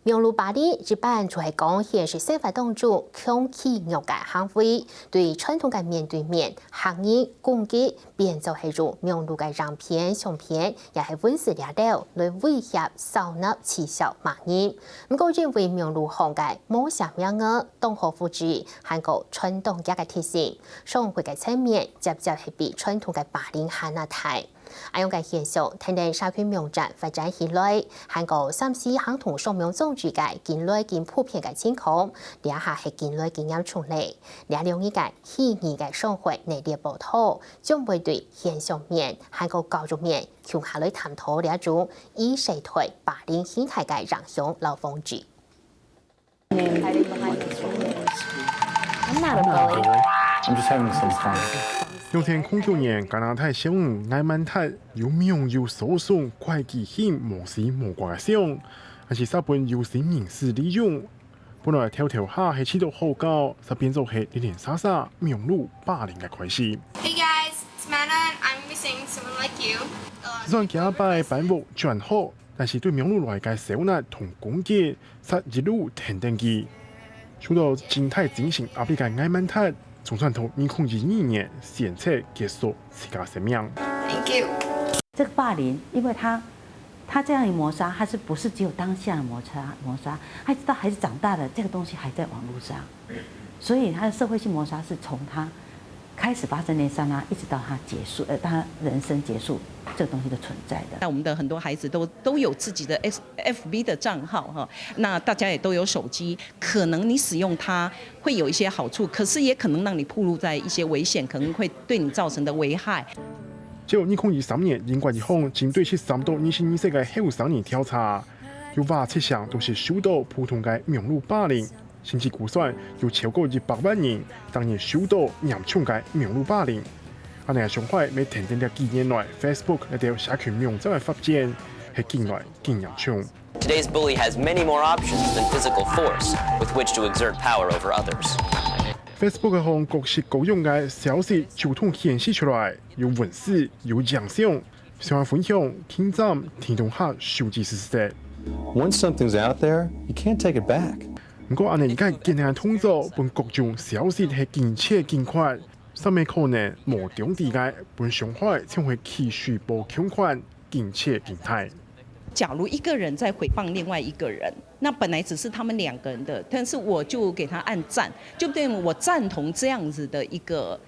苗栗巴黎日版就係講顯示司法當局強起虐待行為，對傳統嘅面對面行為攻擊，變就係如苗栗嘅ram片、相片，也係文字掠到來威脅掃納恥笑罵人。唔過認為苗栗行嘅冇啥名額，當何負責，韓國傳統嘅提醒，生活嘅層面接係比傳統嘅霸凌還要大。阿用嘅現象，睇到社區民眾發展起來，韓國三四行同上面種植嘅近來見普遍嘅情況，底下係近來經驗處理，兩兩嘅虛擬嘅生活內列報道，將會對現象面、韓國教育面，向下來探討呢一種以社會霸凌形態嘅影響老風氣。用天09年，加拿大小五艾曼特有名有訴訟會計險無時無掛嘅相，但是日本有心人士利用，本來跳跳下係持續好高，就變做係連連沙沙苗栗霸凌嘅開始。Hey guys, it's Manon. I'm missing someone like you. 雖然假擺版務轉好，但是對苗栗來嘅小難同攻擊，實一路停定機。受到靜態進行壓力嘅艾曼特。總算到2022年選擇結束自家生命。Thank you。這個霸凌，因為他這樣一磨殺，他是不是只有當下的磨殺？他直到孩子長大了，這個東西還在網絡上，所以他的社會性磨殺是從他開始發生那剎那，一直到他結束，他人生結束，這個東西的存在的。那我們的很多孩子都有自己的 FB 的賬號哈，那大家也都有手機，可能你使用它會有一些好處，可是也可能讓你暴露在一些危險，可能會對你造成的危害。就2023年，英國一項針對13到24歲嘅後生人調查，有7項都是受到普通嘅苗栗霸凌。甚至估算有超過100萬人當年受到嚴重嘅苗栗霸凌。啊，呢個上海未停定嘅幾年內 ，Facebook 一條社群網站嘅發展係近來更嚴重。Today's bully has many more options than physical force with which to exert power over others. Facebook 嘅項各式各樣嘅消息就通顯示出來，有文字、有影像，想分享、聽站、聽懂下收集事實。Once something's out there, you can't take it back. 不過，而家今日通做本各種消息係更切更快，甚至可能無中地嘅本上海將會持續播強款更切更大。假如一個人在誹謗另外一個人，那本來只是他們兩個人的，但是我就給他按讚，就對我贊同這樣子的一個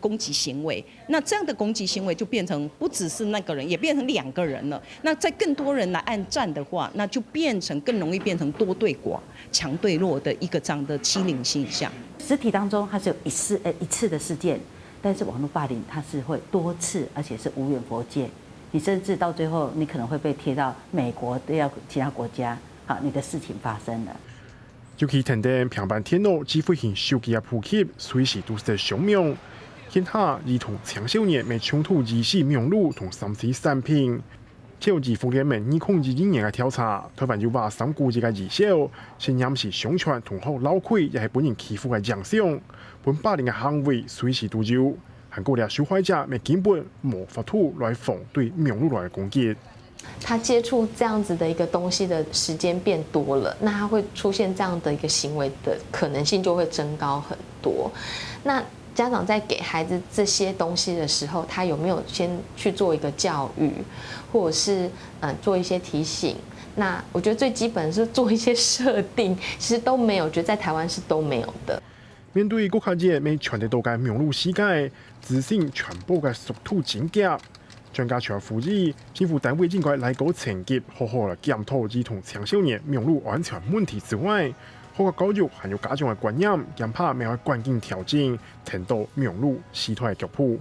攻擊行為，那這樣的攻擊行為就變成不只是那個人，也變成兩個人了。那在更多人來按讚的話，那就變成更容易變成多對寡、強對弱的一個這樣的欺凌現象。實體當中它是有一次的事件，但是網絡霸凌它是會多次，而且是無遠弗屆。你甚至到最後，你可能會被貼到美國的其他國家，好，你的事情發生了。尤其停電平板電腦智慧型手機嘅普及，隨時都是上名。現下兒童青少年未衝突疑似苗栗同3C產品。超級風險名2022年嘅調查，台灣有3個月嘅兒少，先驗是上傳同學鬧鬼，亦係本人欺負嘅影像，本霸凌嘅行為隨時都有。韓國嘅受害者未根本無法度來防對苗栗來嘅攻擊。他接觸這樣子的一個東西的時間變多了，那他會出現這樣的一個行為的可能性就會增高很多。那家長在給孩子這些東西的時候，他有沒有先去做一個教育，或者是做一些提醒？那我覺得最基本是做一些設定，其實都沒有，我覺得在台灣是都沒有的。面對國家界未傳遞到嘅苗栗世界，資訊傳播嘅速度真急。專家除呼籲政府單位應該來個層級，好好來檢討兒童青少年苗栗安全問題之外，好個教育還有家長嘅觀念，嚴怕未來環境調整，聽到苗栗死態嘅腳步。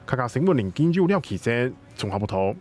客家新聞林建佑廖記者綜合報道。